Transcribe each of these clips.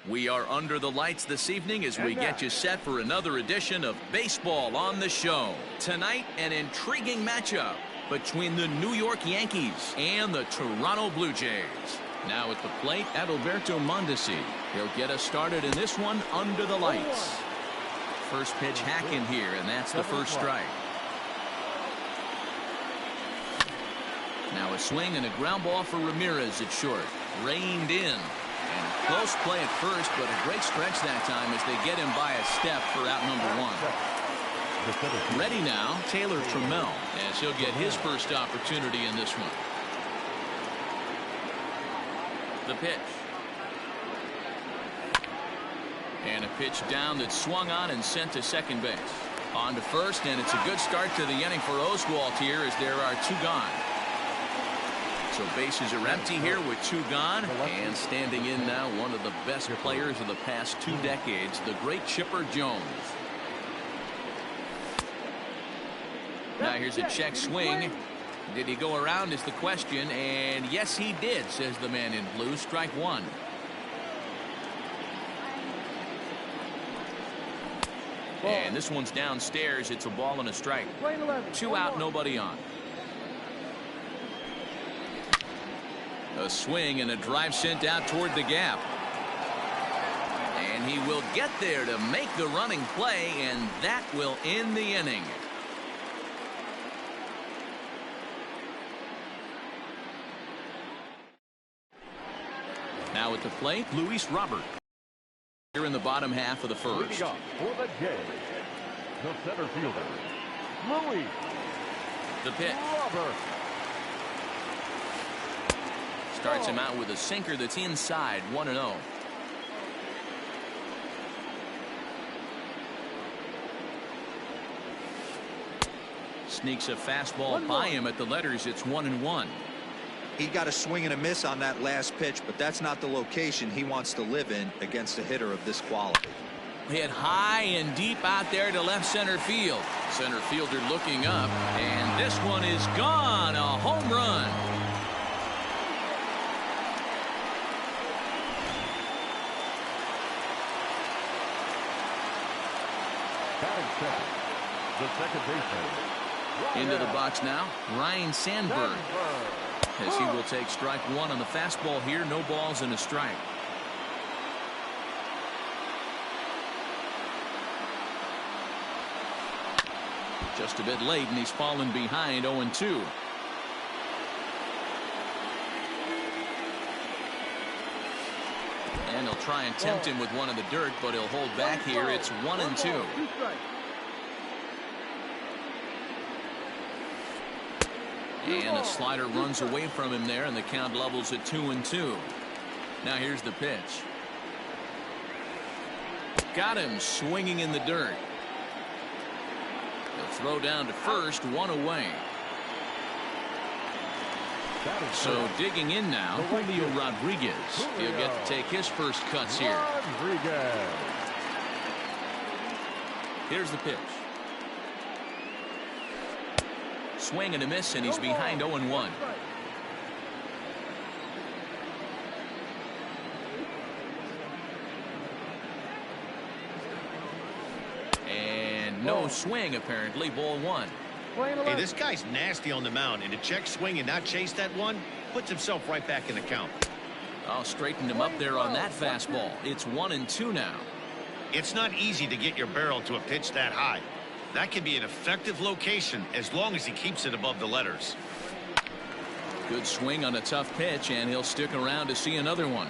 We are under the lights this evening as we get you set for another edition of Baseball on the Show. Tonight, an intriguing matchup between the New York Yankees and the Toronto Blue Jays. Now at the plate, Adalberto Mondesi. He'll get us started in this one under the lights. First pitch hacking here, and that's the first strike. Now a swing and a ground ball for Ramirez at short. Reined in. And close play at first, but a great stretch that time as they get him by a step for out number one. Ready now, Taylor Trammell, as he'll get his first opportunity in this one. The pitch. And a pitch down that swung on and sent to second base. On to first, and it's a good start to the inning for Oswalt here as there are two gone. So bases are empty here with two gone, and standing in now one of the best players of the past 2 decades, the great Chipper Jones. Now here's a check swing. Did he go around is the question, and yes he did, says the man in blue. Strike one. And this one's downstairs. It's a ball and a strike. 2 out, nobody on. A swing and a drive sent out toward the gap. And he will get there to make the running play, and that will end the inning. Now at the plate, Luis Robert. Here in the bottom half of the first. For the Jays, the center fielder, Luis. The pitch. Robert. Starts him out with a sinker that's inside, 1-0. Sneaks a fastball by him at the letters. It's 1-1. He got a swing and a miss on that last pitch, but that's not the location he wants to live in against a hitter of this quality. Hit high and deep out there to left center field. Center fielder looking up, and this one is gone. A home run. The second baseman. Into the box now, Ryan Sandberg. As he will take strike one on the fastball here. No balls and a strike. Just a bit late, and he's fallen behind 0-2. And he'll try and tempt him with one in the dirt, but he'll hold back here. It's 1-2. And a slider runs away from him there, and the count levels at 2-2. Now here's the pitch. Got him swinging in the dirt. He'll throw down to first, one away. So digging in now, Julio Rodriguez. He'll get to take his first cuts here. Here's the pitch. Swing and a miss, and he's behind 0-1. And no swing, apparently. Ball one. Hey, this guy's nasty on the mound, and to check swing and not chase that one puts himself right back in the count. I'll straighten him up there on that fastball. It's 1-2 now. It's not easy to get your barrel to a pitch that high. That can be an effective location as long as he keeps it above the letters. Good swing on a tough pitch, and he'll stick around to see another one.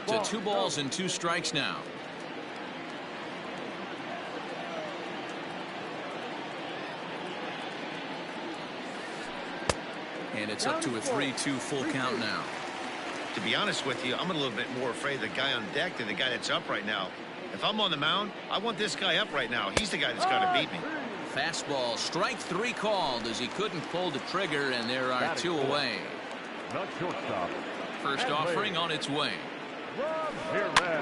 To 2 balls and 2 strikes now. And it's up to a 3-2 full count now. To be honest with you, I'm a little bit more afraid of the guy on deck than the guy that's up right now. If I'm on the mound, I want this guy up right now. He's the guy that's got to beat me. Fastball, strike 3 called as he couldn't pull the trigger, and there are 2 away. First offering on its way.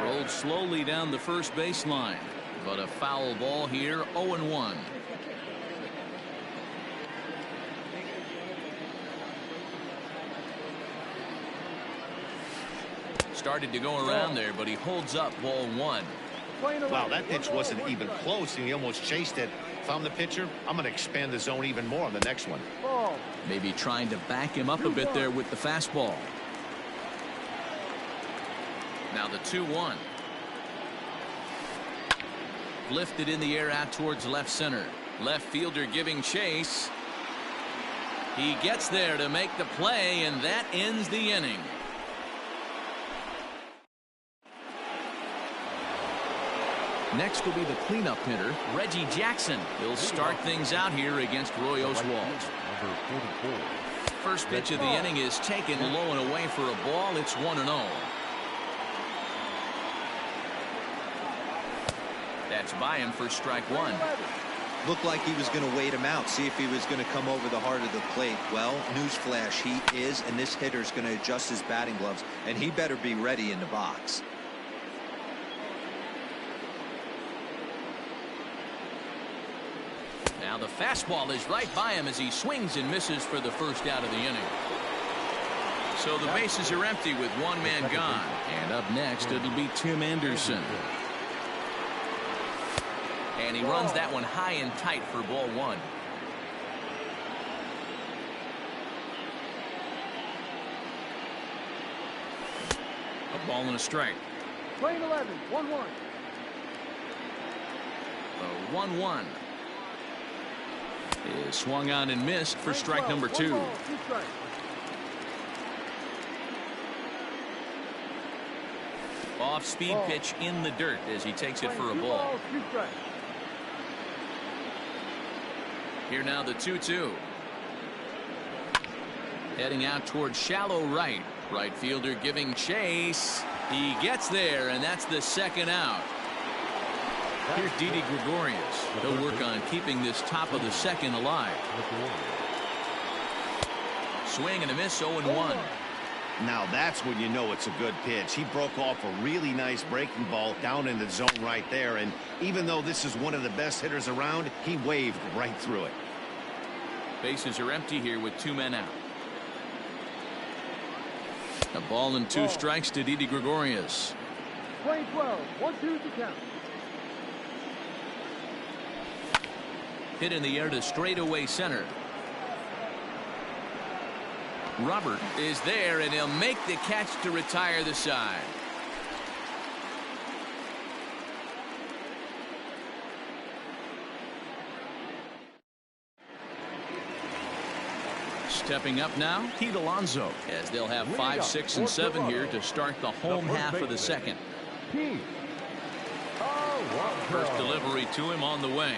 Rolled slowly down the first baseline, but a foul ball here, 0-1. Started to go around there, but he holds up ball 1. Wow, that pitch wasn't even close, and he almost chased it. If I'm the pitcher, I'm going to expand the zone even more on the next one. Maybe trying to back him up a bit there with the fastball. Now the 2-1. Lifted in the air out towards left center. Left fielder giving chase. He gets there to make the play, and that ends the inning. Next will be the cleanup hitter, Reggie Jackson. He'll start things out here against Roy Oswalt. First pitch of the inning is taken low and away for a ball. It's 1-0. That's by him for strike 1. Looked like he was going to wait him out, see if he was going to come over the heart of the plate. Well, newsflash, he is, and this hitter's going to adjust his batting gloves, and he better be ready in the box. Now the fastball is right by him as he swings and misses for the first out of the inning. So the bases are empty with one man gone. And up next, it'll be Tim Anderson. And he runs that one high and tight for ball 1. A ball and a strike. Playing 11, 1-1. The 1-1 is swung on and missed for strike number 2. Off speed pitch in the dirt as he takes it for a ball. Here now the 2-2. Heading out towards shallow right. Right fielder giving chase. He gets there, and that's the second out. Here's Didi Gregorius. He'll work on keeping this top of the second alive. Swing and a miss, 0-1. Now that's when you know it's a good pitch. He broke off a really nice breaking ball down in the zone right there, and even though this is one of the best hitters around, he waved right through it. Bases are empty here with 2 men out. A ball and 2 strikes to Didi Gregorius. Playing 12, 1-2 to count. Hit in the air to straightaway center. Robert is there, and he'll make the catch to retire the side. Stepping up now, Pete Alonso, as they'll have 5, 6, and 7 here to start the home half of the second. First delivery to him on the way.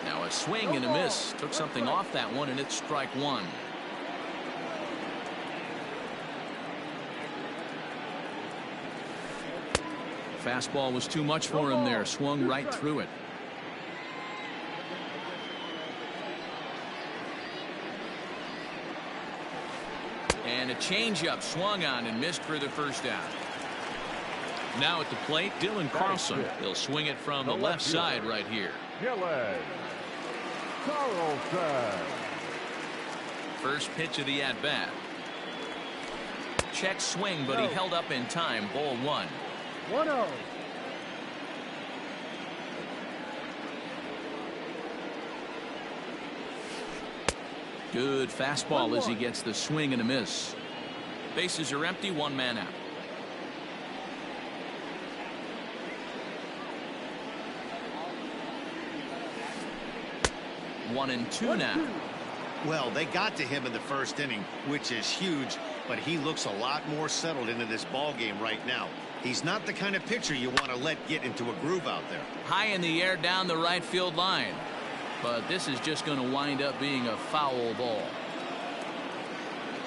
Now a swing and a miss. Took something off that one, and it's strike 1. Fastball was too much for him there. Swung right through it. And a changeup swung on and missed for the first out. Now at the plate, Dylan Carlson. He'll swing it from the left side right here. First pitch of the at-bat. Check swing, but he held up in time. Ball 1. 1-0. Good fastball as he gets the swing and a miss. Bases are empty, 1 man out. One and two now. Well, they got to him in the first inning, which is huge, but he looks a lot more settled into this ball game right now. He's not the kind of pitcher you want to let get into a groove out there. High in the air down the right field line. But this is just going to wind up being a foul ball.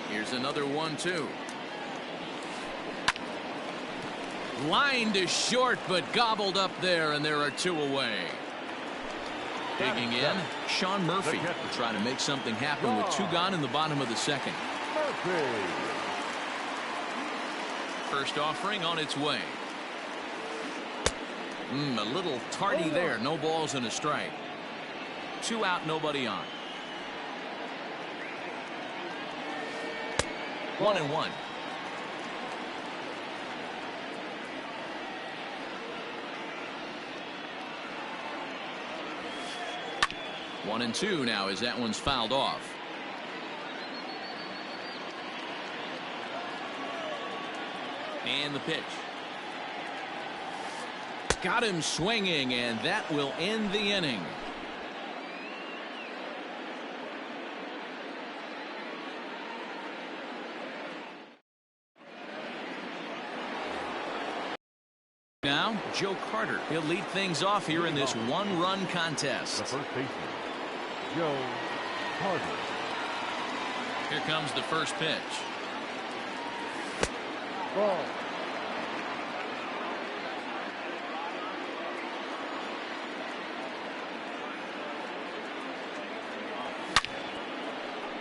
Here's another 1-2. Line to short, but gobbled up there, and there are 2 away. Digging in, Sean Murphy will try to make something happen with 2 gone in the bottom of the second. First offering on its way. A little tardy there. No balls and a strike. 2 out, nobody on. 1-1. 1-2 now as that one's fouled off. And the pitch. Got him swinging, and that will end the inning. Now, Joe Carter. He'll lead things off here in this one-run contest. The first baseman, Joe Carter. Here comes the first pitch. Ball.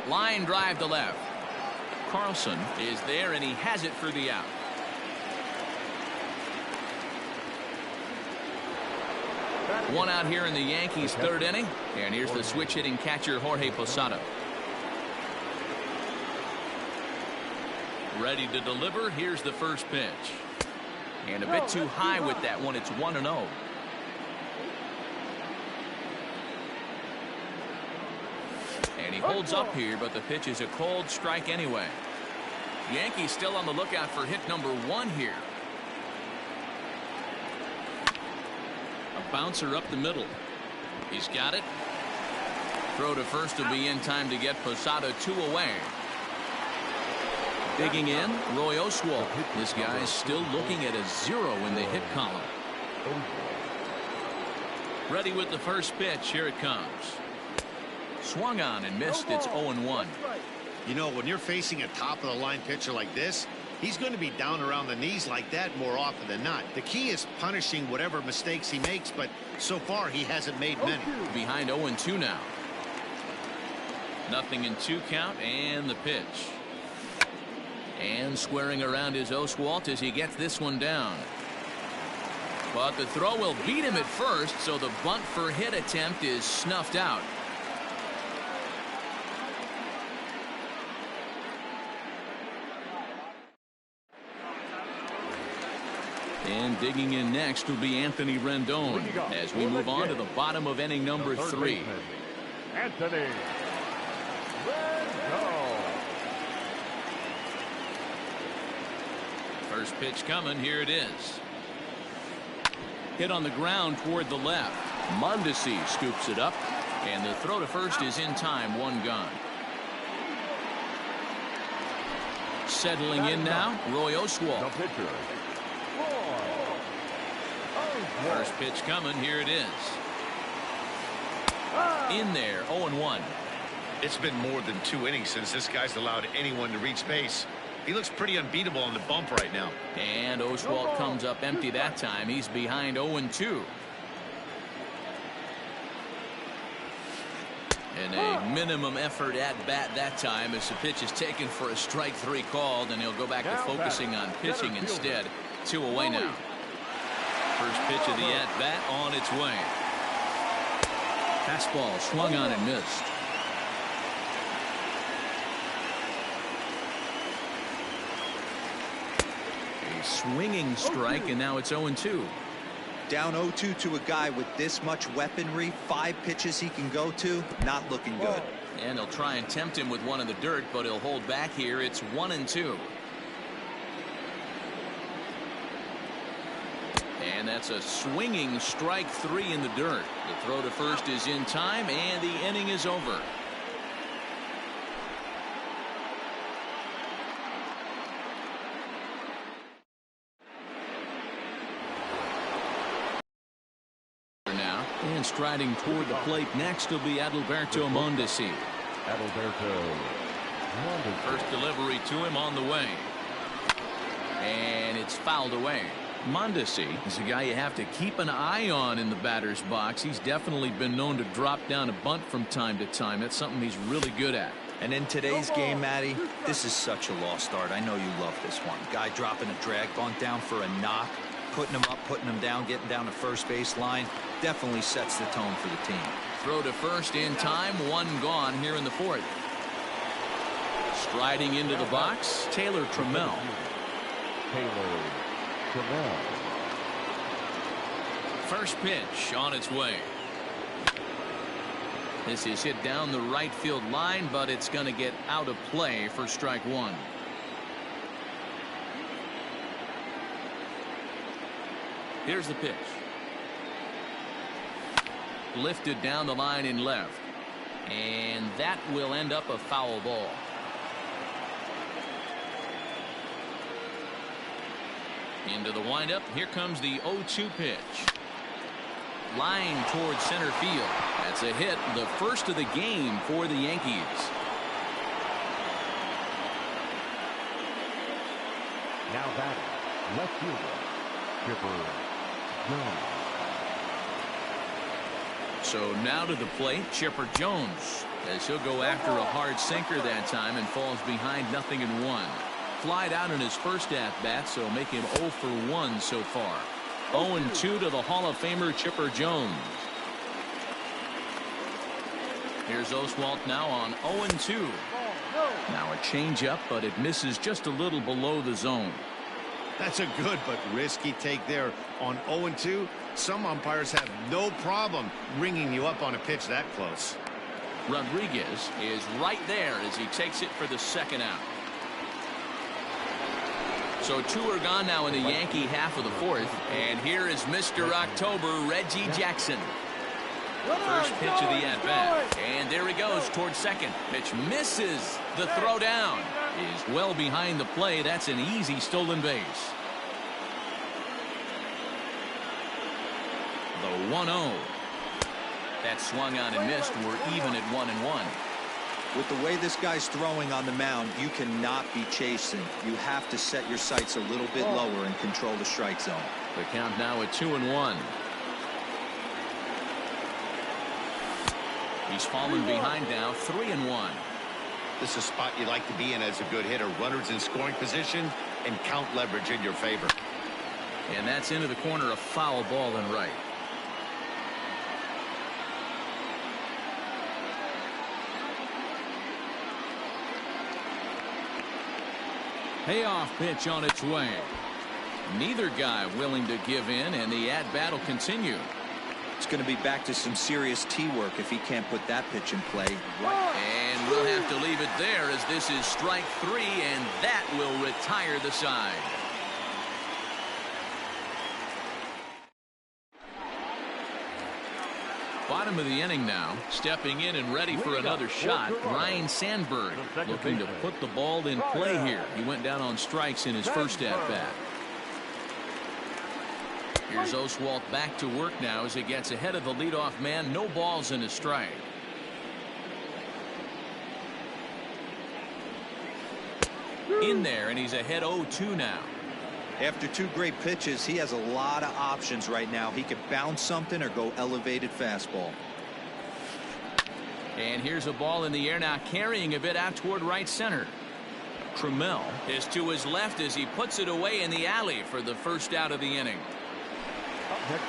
Line drive to left. Carlson is there, and he has it for the out. One out here in the Yankees' third inning. And here's the switch-hitting catcher, Jorge Posada. Ready to deliver. Here's the first pitch. And a bit too high with that one. It's 1-0. And he holds up here, but the pitch is a cold strike anyway. Yankees still on the lookout for hit number 1 here. A bouncer up the middle. He's got it. Throw to first will be in time to get Posada 2 away. Digging in, Roy Oswalt. This guy's still looking at a 0 in the hit column. Ready with the first pitch. Here it comes. Swung on and missed. It's 0-1. You know, when you're facing a top-of-the-line pitcher like this, he's going to be down around the knees like that more often than not. The key is punishing whatever mistakes he makes, but so far he hasn't made many. Behind 0-2 now. 0-2 count, and the pitch. And squaring around is Oswalt as he gets this one down. But the throw will beat him at first, so the bunt for hit attempt is snuffed out. And digging in next will be Anthony Rendon as we move on to the bottom of inning number 3. Anthony Rendon. First pitch coming. Here it is. Hit on the ground toward the left. Mondesi scoops it up, and the throw to first is in time. 1 gone. Settling in now, Roy Oswalt. The pitcher, First pitch coming. Here it is. In there. 0-1. It's been more than 2 innings since this guy's allowed anyone to reach base. He looks pretty unbeatable on the bump right now. And Oswalt comes up empty that time. He's behind 0-2. And a minimum effort at bat that time as the pitch is taken for a strike 3 called, and he'll go back to focusing on pitching instead. 2 away now. First pitch of the at-bat on its way. Fastball swung on and missed. A swinging strike, and now it's 0-2. Down 0-2 to a guy with this much weaponry, 5 pitches he can go to, not looking good. And he'll try and tempt him with one in the dirt, but he'll hold back here. It's 1-2. And that's a swinging strike 3 in the dirt. The throw to first is in time, and the inning is over. Now, and striding toward the plate next will be Adalberto Mondesi. Adalberto Mondesi. First delivery to him on the way. And it's fouled away. Mondesi is a guy you have to keep an eye on in the batter's box. He's definitely been known to drop down a bunt from time to time. That's something he's really good at. And in today's game, Matty, this is such a lost art. I know you love this one. Guy dropping a drag bunt down for a knock, putting him up, putting him down, getting down the first base line. Definitely sets the tone for the team. Throw to first in time. 1 gone here in the 4th. Striding into the box, Taylor Trammell. Taylor Trammell. First pitch on its way. This is hit down the right field line, but it's going to get out of play for strike one. Here's the pitch. Lifted down the line in left. And that will end up a foul ball. Into the windup. Here comes the 0-2 pitch. Line towards center field. That's a hit, the first of the game for the Yankees. Now batting, left fielder, Chipper Jones. So now to the plate, Chipper Jones, as he'll go after a hard sinker that time and falls behind 0-1. Flied out in his first at-bat, so make him 0 for 1 so far. 0-2 to the Hall of Famer Chipper Jones. Here's Oswalt now on 0-2. Now a changeup, but it misses just a little below the zone. That's a good but risky take there on 0-2. Some umpires have no problem ringing you up on a pitch that close. Rodriguez is right there as he takes it for the second out. So 2 are gone now in the Yankee half of the fourth. And here is Mr. October, Reggie Jackson. First pitch of the at-bat. And there he goes towards second. Pitch misses. The throw down is well behind the play. That's an easy stolen base. The 1-0. That swung on and missed. We're even at 1-1. With the way this guy's throwing on the mound, you cannot be chasing. You have to set your sights a little bit lower and control the strike zone. The count now at 2-1. He's fallen behind now, 3-1. This is a spot you like to be in as a good hitter. Runners in scoring position and count leverage in your favor. And that's into the corner, a foul ball and right. Payoff pitch on its way. Neither guy willing to give in, and the at-bat will continue. It's going to be back to some serious tee work if he can't put that pitch in play. And we'll have to leave it there as this is strike 3, and that will retire the side. Bottom of the inning now. Stepping in and ready for another shot, Ryne Sandberg, looking to put the ball in play here. He went down on strikes in his first at-bat. Here's Oswalt back to work now as he gets ahead of the leadoff man. No balls and a strike. In there, and he's ahead 0-2 now. After 2 great pitches, he has a lot of options right now. He could bounce something or go elevated fastball. And here's a ball in the air now, carrying a bit out toward right center. Trammell is to his left as he puts it away in the alley for the first out of the inning.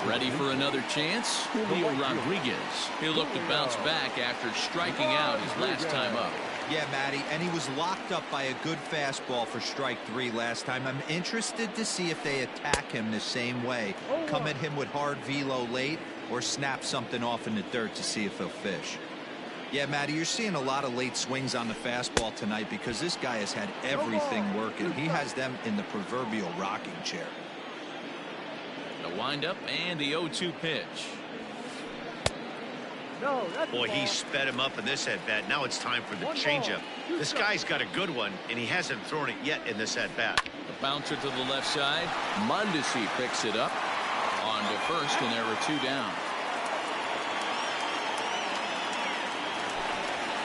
Ready for another chance? Julio Rodriguez. He'll look to bounce back after striking out his last time up. Yeah, Matty, and he was locked up by a good fastball for strike 3 last time. I'm interested to see if they attack him the same way. Come at him with hard velo late or snap something off in the dirt to see if he'll fish. Yeah, Matty, you're seeing a lot of late swings on the fastball tonight because this guy has had everything working. He has them in the proverbial rocking chair. The windup and the 0-2 pitch. Boy, he sped him up in this at-bat. Now it's time for the changeup. This guy's got a good one, and he hasn't thrown it yet in this at-bat. The bouncer to the left side. Mondesi picks it up. On to first, and there are 2 down.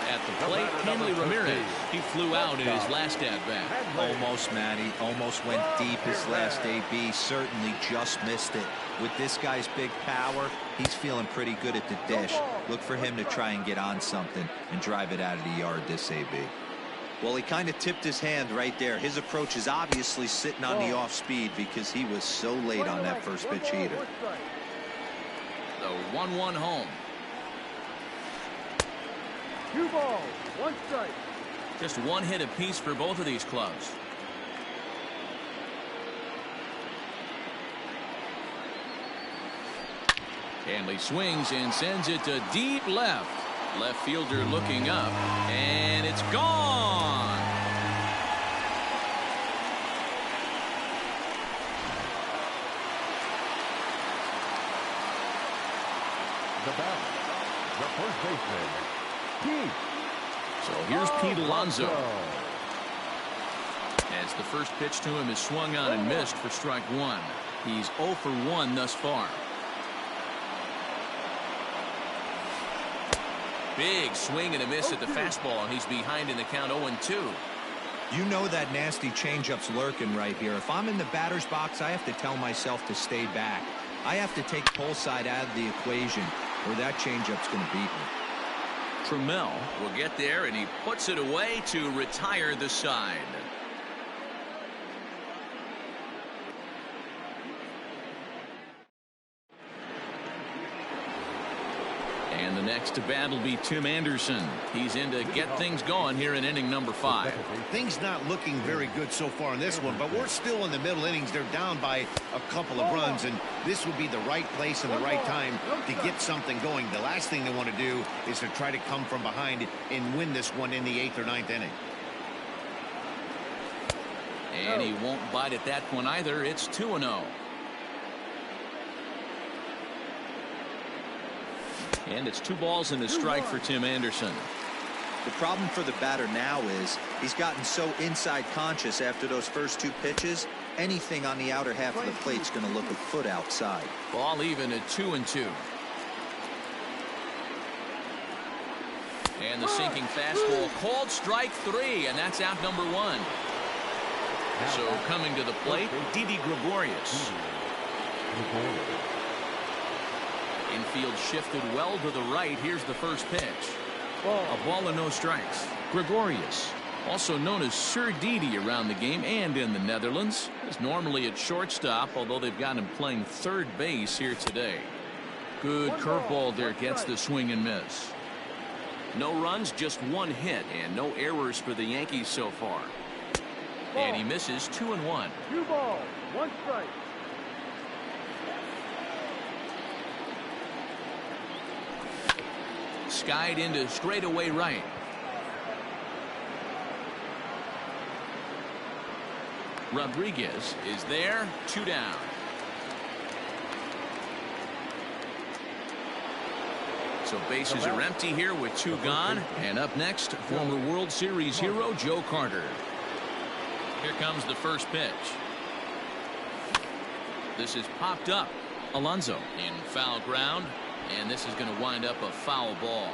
At the plate, Henley Ramirez. He flew out in his last at-bat. Almost, Matty. Almost went deep his last AB. Certainly just missed it. With this guy's big power, he's feeling pretty good at the dish. Look for him to try and get on something and drive it out of the yard this AB. Well, he kind of tipped his hand right there. His approach is obviously sitting on the off speed because he was so late on that first pitch heater. The 1-1 home. 2 balls, 1 strike. Just 1 hit apiece for both of these clubs. Hanley swings and sends it to deep left. Left fielder looking up, and it's gone. The batter, the first baseman, Pete. So here's Pete Alonso. As the first pitch to him is swung on and missed for strike one. He's 0 for 1 thus far. Big swing and a miss at the fastball, and he's behind in the count 0-2. You know that nasty changeup's lurking right here. If I'm in the batter's box, I have to tell myself to stay back. I have to take pull side out of the equation, or that changeup's going to beat me. Trammell will get there, and he puts it away to retire the side. And the next to bat will be Tim Anderson. He's in to get things going here in inning number 5. Things not looking very good so far in this one, but we're still in the middle innings. They're down by a couple of runs, and this would be the right place and the right time to get something going. The last thing they want to do is to try to come from behind and win this one in the 8th or 9th inning. And he won't bite at that one either. It's 2-0. And it's 2 balls and a strike for Tim Anderson. The problem for the batter now is he's gotten so inside conscious after those first 2 pitches. Anything on the outer half of the plate's going to look a foot outside. Ball even at 2-2. And the sinking fastball called strike 3, and that's out number 1. So coming to the plate, Didi Gregorius. Infield shifted well to the right. Here's the first pitch. A ball and no strikes. Gregorius, also known as Sir Didi around the game and in the Netherlands, is normally at shortstop, although they've got him playing third base here today. Good curveball there, gets the swing and miss. No runs, just 1 hit, and no errors for the Yankees so far. And he misses 2-1. 2 balls, 1 strike. Skied into straightaway right. Rodriguez is there, 2 down. So bases are empty here with 2 gone. And up next, former World Series hero Joe Carter. Here comes the first pitch. This is popped up. Alonso in foul ground. And this is going to wind up a foul ball.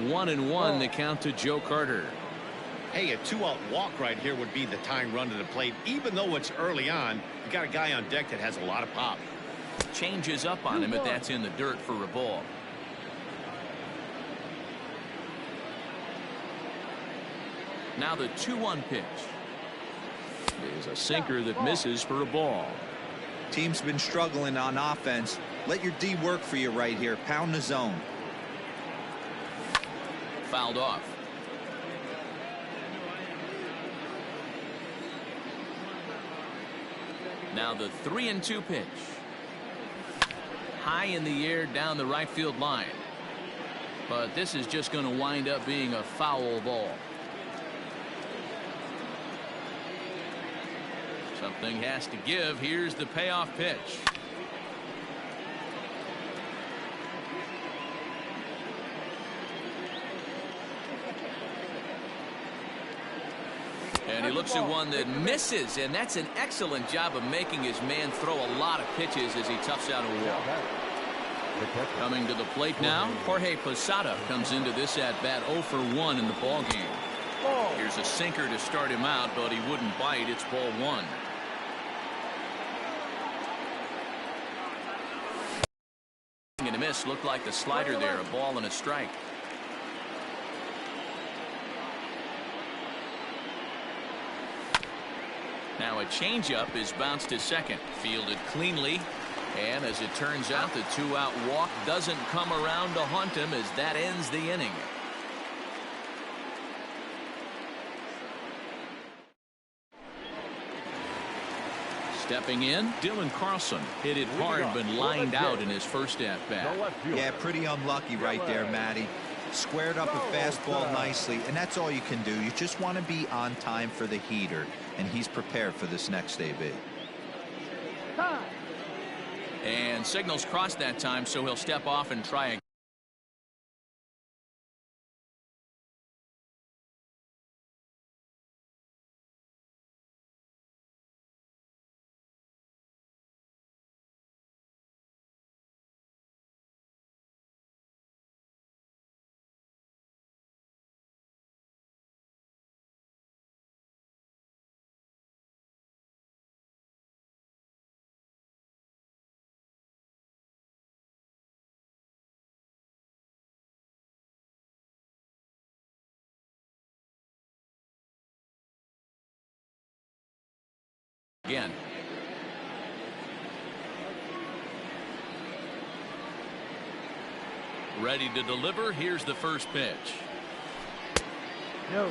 One and one, the count to Joe Carter. Hey, a 2-out walk right here would be the tying run to the plate. Even though it's early on, you got a guy on deck that has a lot of pop. Changes up on him, but that's in the dirt for a ball. Now the 2-1 pitch is a sinker that misses for a ball. Team's been struggling on offense. Let your D work for you right here. Pound the zone. Fouled off. Now the 3-2 pitch. High in the air down the right field line. But this is just going to wind up being a foul ball. Something has to give. Here's the payoff pitch. And he looks at one that misses, and that's an excellent job of making his man throw a lot of pitches as he toughs out a walk. Coming to the plate now, Jorge Posada comes into this at-bat 0 for 1 in the ballgame. Here's a sinker to start him out, but he wouldn't bite. It's ball 1. And a miss, looked like the slider there, a ball and a strike. Now a changeup is bounced to second, fielded cleanly, and as it turns out, the 2-out walk doesn't come around to haunt him as that ends the inning. Stepping in, Dylan Carlson hit it hard but lined out in his first at-bat. Yeah, pretty unlucky right there, Matty. Squared up a fastball nicely, and that's all you can do. You just want to be on time for the heater, and he's prepared for this next AB. And signals crossed that time, so he'll step off and try again. Again. Ready to deliver. Here's the first pitch. No.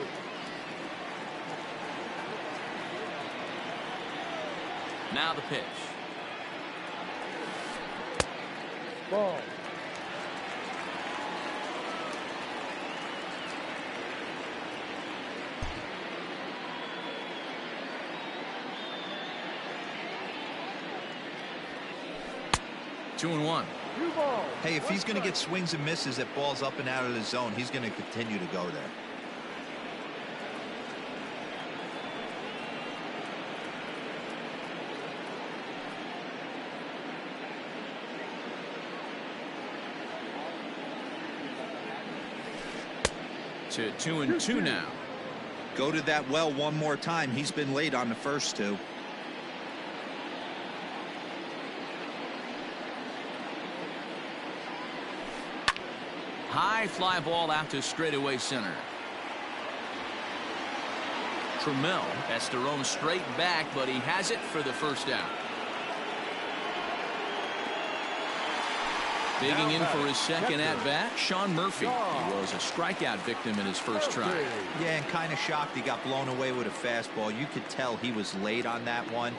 Now the pitch. Ball. Two and one. Hey, if he's going to get swings and misses at balls up and out of the zone, he's going to continue to go there. To 2-2 now. Go to that well one more time. He's been late on the first two. High fly ball out to straightaway center. Trammell has to roam straight back, but he has it for the first out. Digging in for his second at-bat, Sean Murphy. He was a strikeout victim in his first try. Yeah, and kind of shocked he got blown away with a fastball. You could tell he was late on that one,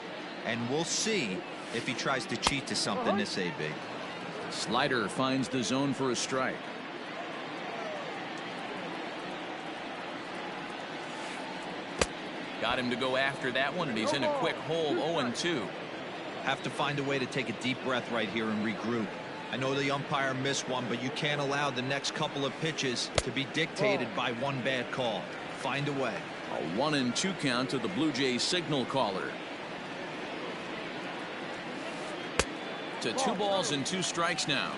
and we'll see if he tries to cheat to something this AB. Slider finds the zone for a strike. Got him to go after that one, and he's in a quick hole. 0-2. Have to find a way to take a deep breath right here and regroup. I know the umpire missed one, but you can't allow the next couple of pitches to be dictated by one bad call. Find a way. A 1-2 count to the Blue Jays signal caller. To 2 balls and 2 strikes now.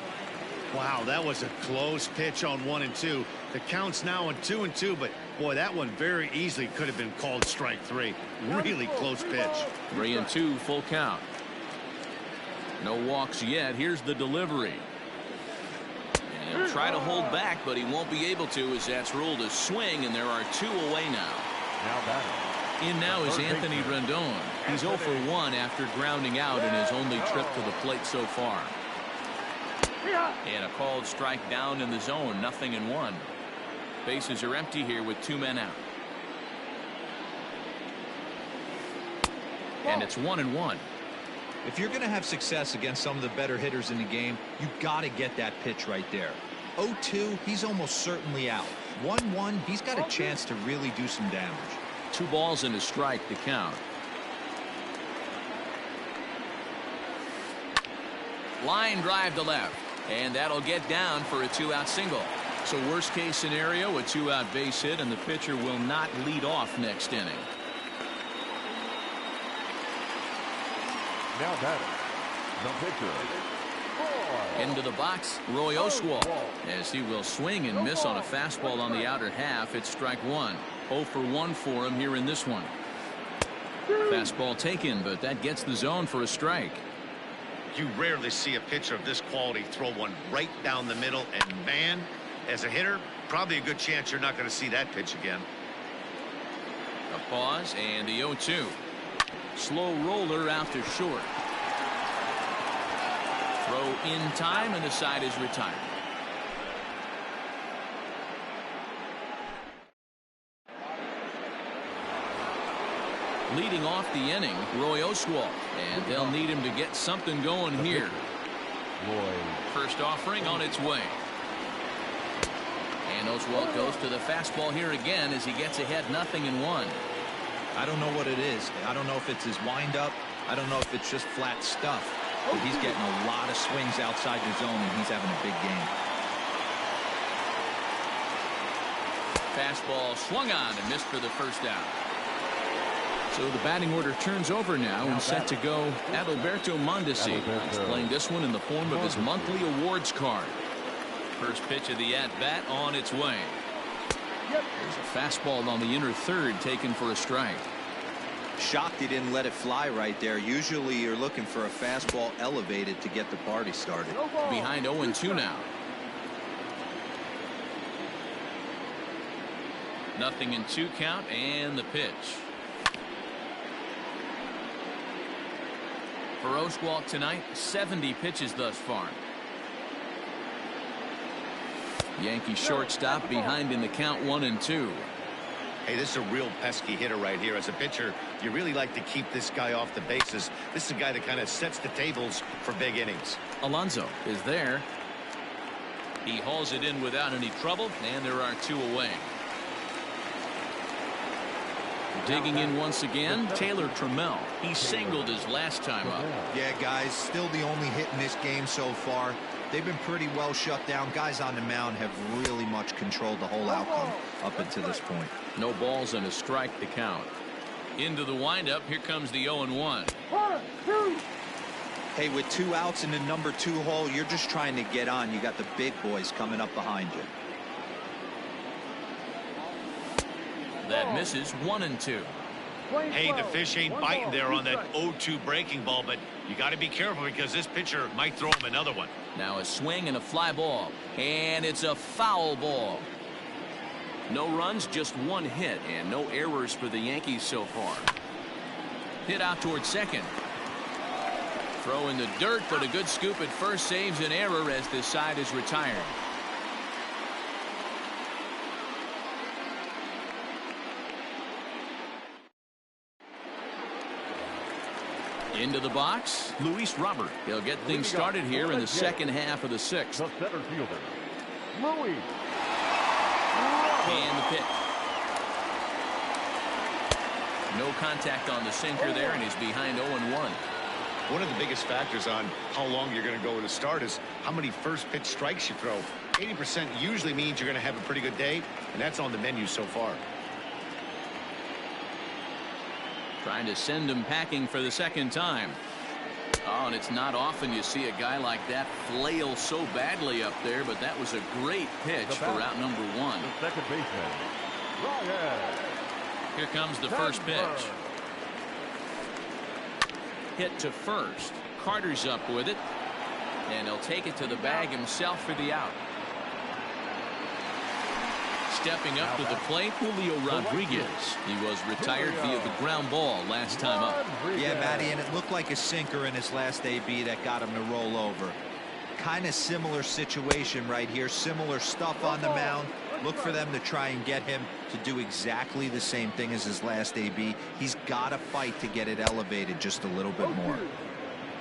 Wow, that was a close pitch on 1-2. The count's now on 2-2, but boy, that one very easily could have been called strike 3. Really close pitch. 3-2 full count. No walks yet. Here's the delivery. And he'll try to hold back, but he won't be able to, as that's ruled a swing, and there are 2 away now. In now is Anthony Rendon. He's 0 for 1 after grounding out in his only trip to the plate so far. And a called strike down in the zone. 0-1. Bases are empty here with 2 men out. And it's 1-1. If you're going to have success against some of the better hitters in the game, you got to get that pitch right there. 0-2, he's almost certainly out. 1-1, he's got a chance to really do some damage. 2 balls and a strike to count. Line drive to left, and that'll get down for a 2-out single. So worst case scenario, a 2-out base hit, and the pitcher will not lead off next inning. Now batting, the pitcher. Into the box, Roy Oswalt, as he will swing and miss on a fastball on the outer half. It's strike 1. 0 for 1 for him here in this one. Fastball taken, but that gets the zone for a strike. You rarely see a pitcher of this quality throw one right down the middle, and man, as a hitter, probably a good chance you're not going to see that pitch again. A pause and the 0-2. Slow roller out to short. Throw in time, and the side is retired. Leading off the inning, Roy Oswalt, and they'll need him to get something going here. First offering on its way. And Oswalt goes to the fastball here again as he gets ahead 0-1. I don't know what it is. I don't know if it's his windup. I don't know if it's just flat stuff. But he's getting a lot of swings outside the zone, and he's having a big game. Fastball swung on and missed for the first out. So the batting order turns over now and set to go Adalberto Mondesi. He's playing this one in the form of his monthly awards card. First pitch of the at-bat on its way. There's a fastball on the inner third taken for a strike. Shocked he didn't let it fly right there. Usually you're looking for a fastball elevated to get the party started. Behind 0-2 now. 0-2 count and the pitch. For Oswalt tonight, 70 pitches thus far. Yankee shortstop behind in the count 1-2. Hey, this is a real pesky hitter right here. As a pitcher, you really like to keep this guy off the bases. This is a guy that kind of sets the tables for big innings. Alonso is there. He hauls it in without any trouble, and there are 2 away. Digging in once again, Taylor Trammell. He singled his last time up. Yeah, guys, still the only hit in this game so far. They've been pretty well shut down. Guys on the mound have really much controlled the whole outcome up until this point. No balls and a strike to count. Into the windup, here comes the 0-1. Hey, with 2 outs in the number 2 hole, you're just trying to get on. You got the big boys coming up behind you. That misses 1-2. Hey, the fish ain't biting there on that 0-2 breaking ball, but you got to be careful because this pitcher might throw him another one. Now a swing and a fly ball, and it's a foul ball. No runs, just 1 hit, and no errors for the Yankees so far. Hit out towards second. Throw in the dirt, but a good scoop at first saves an error as this side is retired. Into the box, Luis Robert. He'll get things started here in the second half of the 6th. The center fielder, Luis. And the pitch. No contact on the sinker there, and he's behind 0-1. One of the biggest factors on how long you're going to go to start is how many first pitch strikes you throw. 80% usually means you're going to have a pretty good day, and that's on the menu so far. Trying to send him packing for the second time. Oh, and it's not often you see a guy like that flail so badly up there, but that was a great pitch for out number 1. The second baseman, Ryan. Here comes the first pitch. Hit to first. Carter's up with it, and he'll take it to the bag himself for the out. Stepping up to the plate, Julio Rodriguez. He was retired via the ground ball last time up. Yeah, Matty, and it looked like a sinker in his last AB that got him to roll over. Kind of similar situation right here. Similar stuff on the mound. Look for them to try and get him to do exactly the same thing as his last AB. He's got to fight to get it elevated just a little bit more.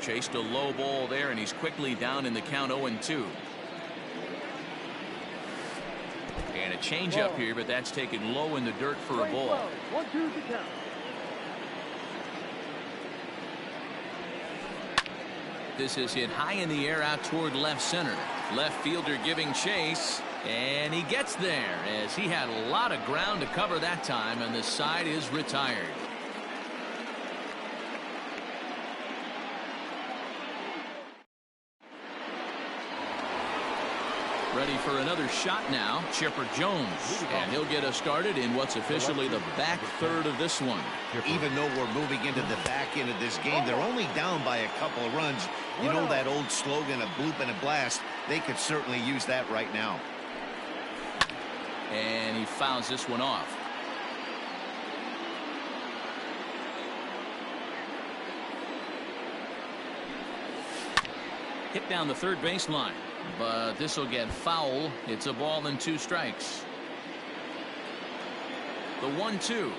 Chased a low ball there, and he's quickly down in the count 0-2. And a changeup here, but that's taken low in the dirt for a ball. 1-2 to count. This is hit high in the air out toward left center. Left fielder giving chase, and he gets there as he had a lot of ground to cover that time, and the side is retired. Ready for another shot now, Chipper Jones, and he'll get us started in what's officially the back third of this one. Even though we're moving into the back end of this game, they're only down by a couple of runs. You know that old slogan, a bloop and a blast. They could certainly use that right now. And he fouls this one off. Hit down the third baseline, but this will get foul. It's a ball and 2 strikes. The 1-2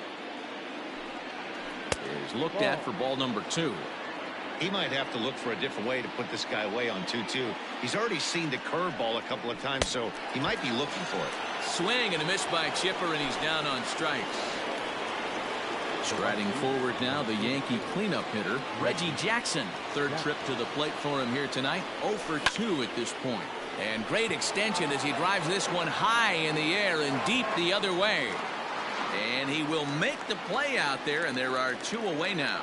is looked at for ball number 2. He might have to look for a different way to put this guy away on 2-2. He's already seen the curveball a couple of times, so he might be looking for it. Swing and a miss by Chipper, and he's down on strikes. Striding forward now, the Yankee cleanup hitter, Reggie Jackson. Third trip to the plate for him here tonight. 0 for 2 at this point. And great extension as he drives this one high in the air and deep the other way. And he will make the play out there, and there are 2 away now.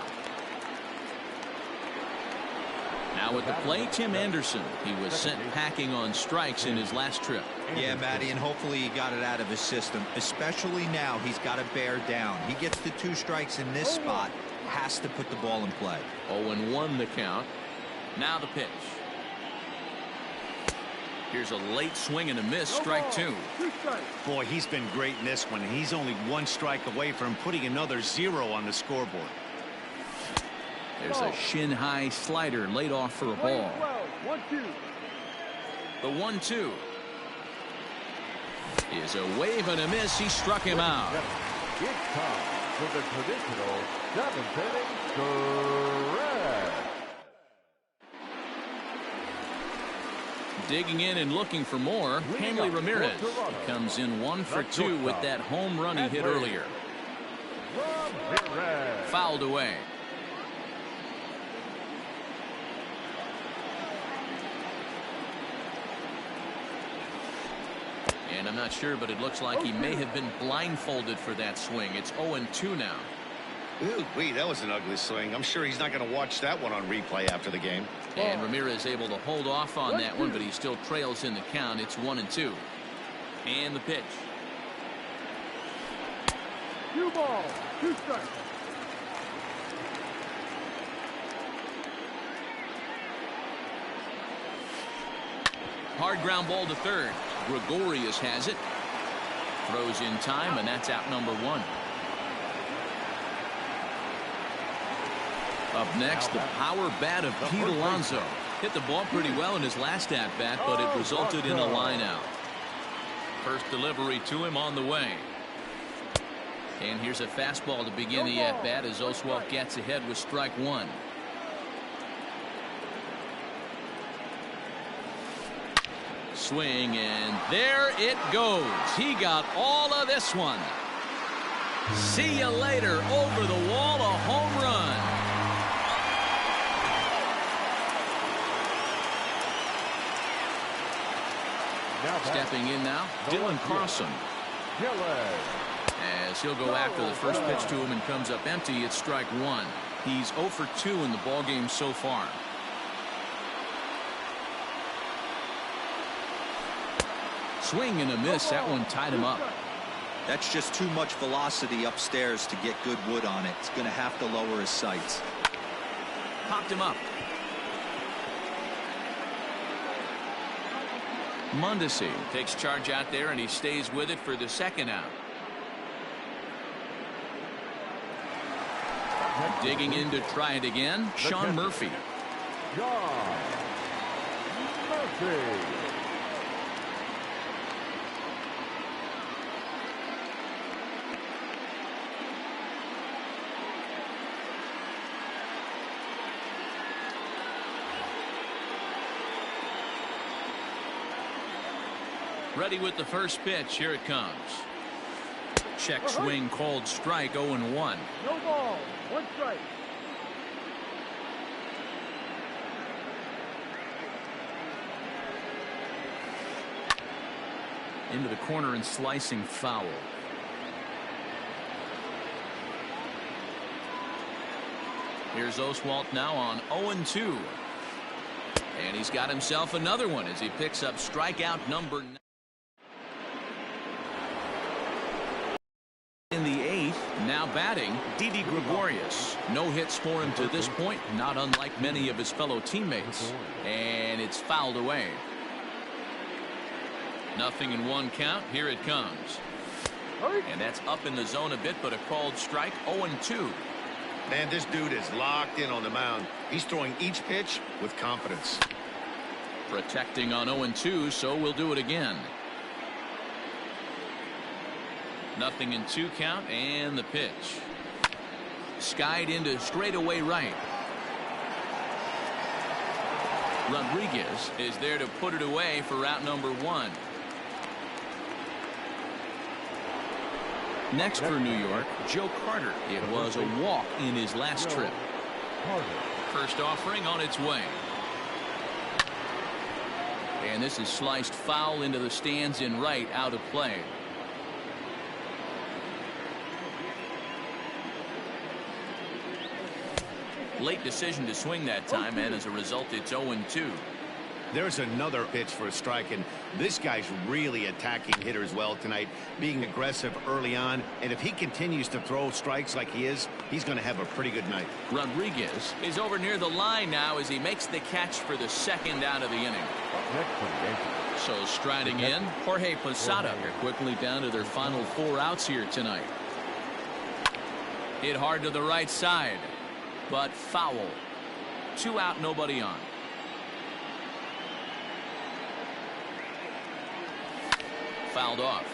Now at the plate, Tim Anderson. He was sent packing on strikes in his last trip. Yeah, Matty, and hopefully he got it out of his system. Especially now, he's got to bear down. He gets the 2 strikes in this spot, has to put the ball in play. 0-1 the count. Now the pitch. Here's a late swing and a miss, strike 2. Boy, he's been great in this one. He's only 1 strike away from putting another 0 on the scoreboard. There's a shin-high slider laid off for a ball. The 1-2 is a wave and a miss. He struck him out. It's time for the traditional 7th inning stretch. Digging in and looking for more, Hanley Ramirez. He comes in 1 for 2 with that home run he hit earlier. Fouled away. And I'm not sure, but it looks like he may have been blindfolded for that swing. It's 0-2 now. Ooh, wait, that was an ugly swing. I'm sure he's not going to watch that one on replay after the game. And Ramirez able to hold off on that one, but he still trails in the count. It's 1-2. And the pitch. 2 balls, 2 strikes. Hard ground ball to third. Gregorius has it. Throws in time, and that's out number 1. Up next, the power bat of Pete Alonso. Hit the ball pretty well in his last at-bat, but it resulted in a line out. First delivery to him on the way. And here's a fastball to begin the at-bat as Oswalt gets ahead with strike 1. Swing, and there it goes. He got all of this one. See you later. Over the wall, a home run. Stepping in now, Dylan Carlson. As he'll go after the first pitch to him and comes up empty, it's strike 1. He's 0 for 2 in the ballgame so far. Swing and a miss. That one tied him up. That's just too much velocity upstairs to get good wood on it. It's going to have to lower his sights. Popped him up. Mondesi takes charge out there, and he stays with it for the second out. Digging in to try it again, Sean Murphy. Sean Murphy. Ready with the first pitch. Here it comes. Check swing called strike. 0-1. No ball, 1 strike. Into the corner and slicing foul. Here's Oswalt now on 0-2. And he's got himself another one as he picks up strikeout number 9. In the 8th, now batting, Didi Gregorius. No hits for him to this point, not unlike many of his fellow teammates. And it's fouled away. 0-1 count. Here it comes. And that's up in the zone a bit, but a called strike. 0-2. Man, this dude is locked in on the mound. He's throwing each pitch with confidence. Protecting on 0-2, so we'll do it again. 0-2 count, and the pitch. skied into straightaway right. Rodriguez is there to put it away for out number 1. Next for New York, Joe Carter. It was a walk in his last trip. First offering on its way. And this is sliced foul into the stands in right, out of play. Late decision to swing that time, and as a result, it's 0-2. There's another pitch for a strike, and this guy's really attacking hitters well tonight, being aggressive early on, and if he continues to throw strikes like he is, he's going to have a pretty good night. Rodriguez is over near the line now as he makes the catch for the second out of the inning. So striding in, Jorge Posada. They're quickly down to their final 4 outs here tonight. Hit hard to the right side, but foul. 2 out, nobody on. Fouled off.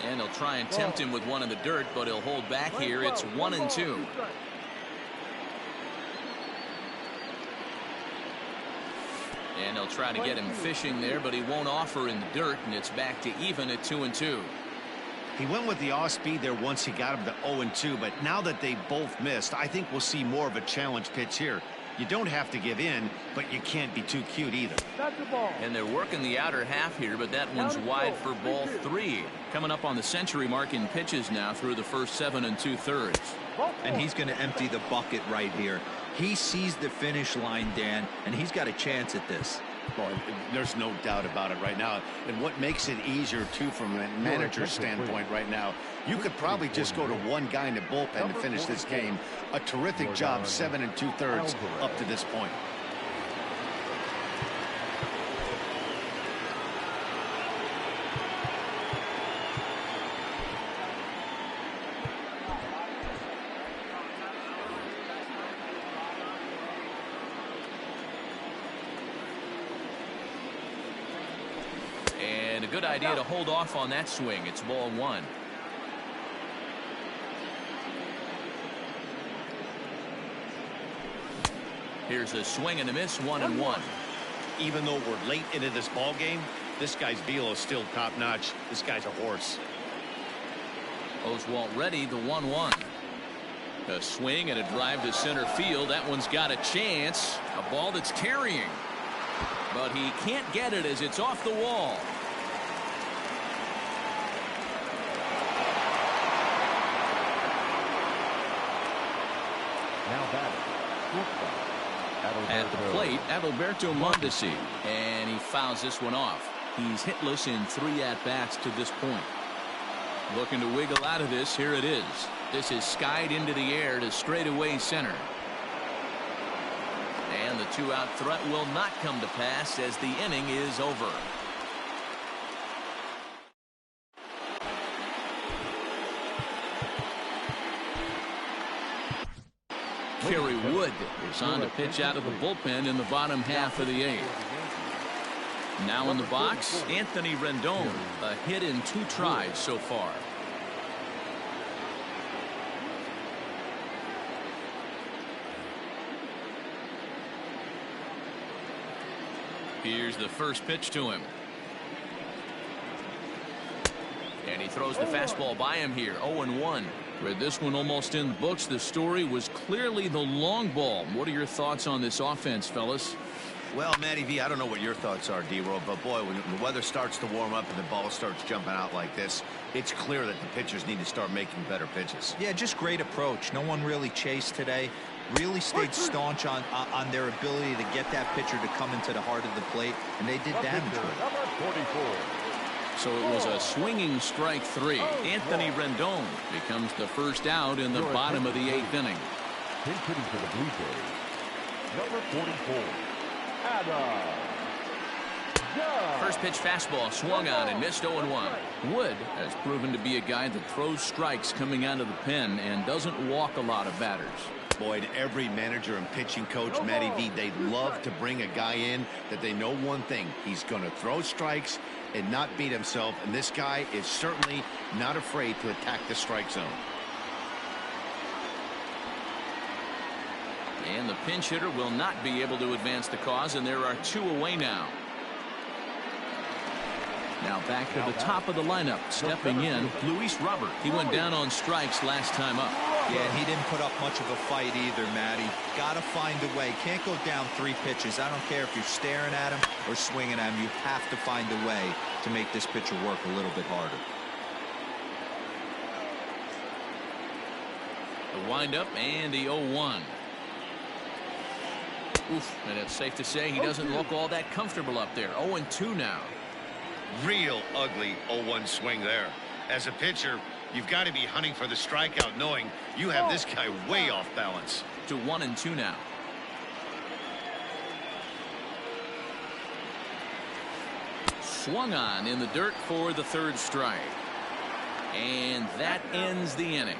And he'll try and tempt him with one in the dirt, but he'll hold back here. It's 1-2. And he'll try to get him fishing there, but he won't offer in the dirt, and it's back to even at 2-2. He went with the off speed there once he got him to 0-2, but now that they both missed, I think we'll see more of a challenge pitch here. You don't have to give in, but you can't be too cute either. And they're working the outer half here, but that one's wide for ball 3. Coming up on the century mark in pitches now through the first 7 2/3. And he's going to empty the bucket right here. He sees the finish line, Dan, and he's got a chance at this. Boy, there's no doubt about it right now. And what makes it easier, too, from a manager's standpoint right now, you could probably just go to one guy in the bullpen to finish this game. A terrific job, 7 2/3 up to this point. And a good idea to hold off on that swing. It's ball 1. Here's a swing and a miss, 1-1. Even though we're late into this ball game, this guy's velo is still top notch. This guy's a horse. Oswalt ready, the 1-1. A swing and a drive to center field. That one's got a chance. A ball that's carrying. But he can't get it as it's off the wall. Now batting. At the plate, Adalberto Mondesi. And he fouls this one off. He's hitless in 3 at-bats to this point. Looking to wiggle out of this. Here it is. This is skied into the air to straightaway center. And the 2-out threat will not come to pass as the inning is over. Kerry Wood is on to pitch out of the bullpen in the bottom half of the 8th. Now in the box, Anthony Rendon. A hit in 2 tries so far. Here's the first pitch to him. And he throws the fastball by him here. 0-1. With this one almost in the books, the story was clearly the long ball. What are your thoughts on this offense, fellas? Well, Matty V, I don't know what your thoughts are, D-Roll, but boy, when the weather starts to warm up and the ball starts jumping out like this, it's clear that the pitchers need to start making better pitches. Yeah, just great approach. No one really chased today. Really stayed staunch on their ability to get that pitcher to come into the heart of the plate, and they did damage with it. Number 44. So it was a swinging strike 3. Anthony Rendon becomes the first out in the bottom of the 8th inning. Pinch hitting for the Blue Jays. Number 44. Adam. First pitch fastball swung on and missed. 0-1. Wood has proven to be a guy that throws strikes coming out of the pen and doesn't walk a lot of batters. Boyd, every manager and pitching coach, Matty V, they love to bring a guy in that they know one thing. He's going to throw strikes and not beat himself, and this guy is certainly not afraid to attack the strike zone. And the pinch hitter will not be able to advance the cause, and there are 2 away now. Now back to the top of the lineup, stepping in, Luis Robert. He went down on strikes last time up. Yeah, and he didn't put up much of a fight either, Matty. Got to find a way. Can't go down 3 pitches. I don't care if you're staring at him or swinging at him. You have to find a way to make this pitcher work a little bit harder. The windup and the 0-1. Oof, and it's safe to say he doesn't look all that comfortable up there. 0-2 now. Real ugly 0-1 swing there. As a pitcher, you've got to be hunting for the strikeout, knowing you have this guy way off balance. To 1-2 now. Swung on in the dirt for the 3rd strike. And that ends the inning.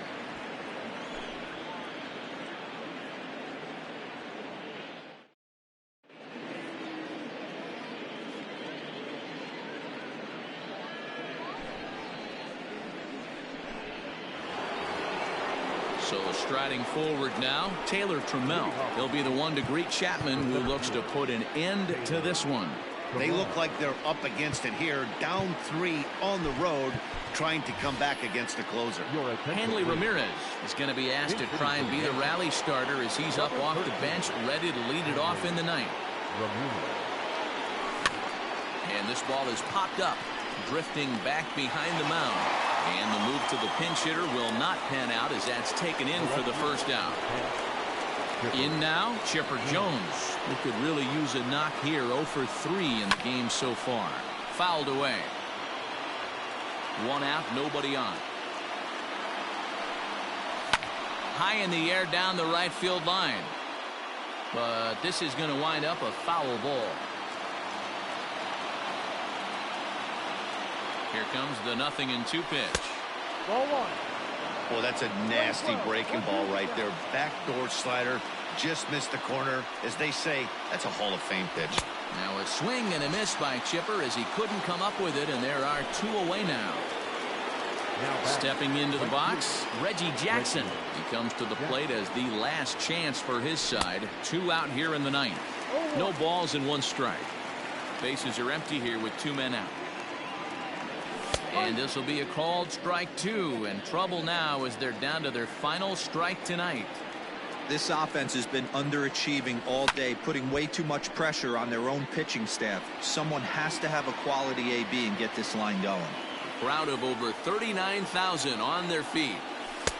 So striding forward now, Taylor Trammell. He'll be the one to greet Chapman, who looks to put an end to this one. They look like they're up against it here, down 3 on the road, trying to come back against the closer. Hanley Ramirez is going to be asked to try and be the rally starter as he's up off the bench, ready to lead it off in the 9th. And this ball is popped up, drifting back behind the mound. And the move to the pinch hitter will not pan out as that's taken in for the 1st out. In now, Chipper Jones, who could really use a knock here. 0 for 3 in the game so far. Fouled away. 1 out, nobody on. High in the air down the right field line. But this is going to wind up a foul ball. Here comes the 0-2 pitch. Ball 1. Well, that's a nasty breaking ball right there. Backdoor slider, just missed the corner. As they say, that's a Hall of Fame pitch. Now a swing and a miss by Chipper as he couldn't come up with it, and there are 2 away now. Stepping into the box, Reggie Jackson. He comes to the plate as the last chance for his side. 2 out here in the 9th. No balls and 1 strike. Bases are empty here with 2 men out. And this will be a called strike 2, and trouble now as they're down to their final strike tonight. This offense has been underachieving all day, putting way too much pressure on their own pitching staff. Someone has to have a quality AB and get this line going. A crowd of over 39,000 on their feet.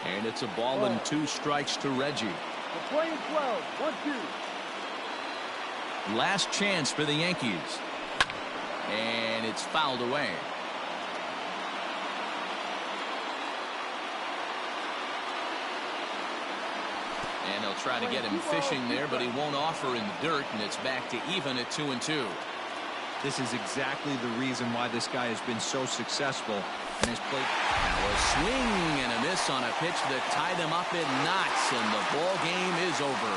And it's a ball and 2 strikes to Reggie. The play is 12. 1-2. Last chance for the Yankees. And it's fouled away. And they'll try to get him fishing there, but he won't offer in the dirt, and it's back to even at 2-2. This is exactly the reason why this guy has been so successful and has played. Now a swing and a miss on a pitch that tied them up in knots, and the ball game is over.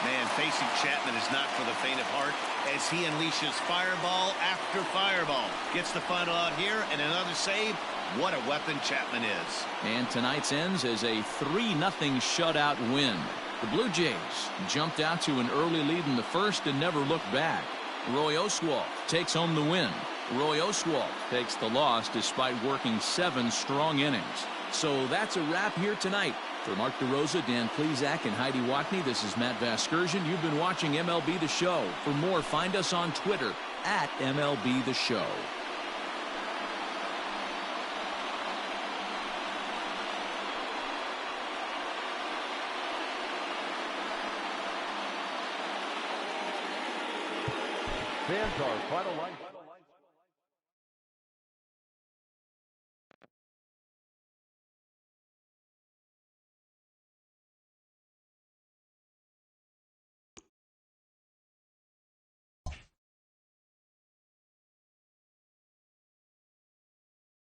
Man, facing Chapman is not for the faint of heart as he unleashes fireball after fireball. Gets the final out here and another save. What a weapon Chapman is. And tonight's ends as a 3-0 shutout win. The Blue Jays jumped out to an early lead in the 1st and never looked back. Roy Oswalt takes home the win. Roy Oswalt takes the loss despite working 7 strong innings. So that's a wrap here tonight. For Mark DeRosa, Dan Plesac, and Heidi Watney, this is Matt Vasgersian. You've been watching MLB The Show. For more, find us on Twitter at MLB The Show. Fans are final line.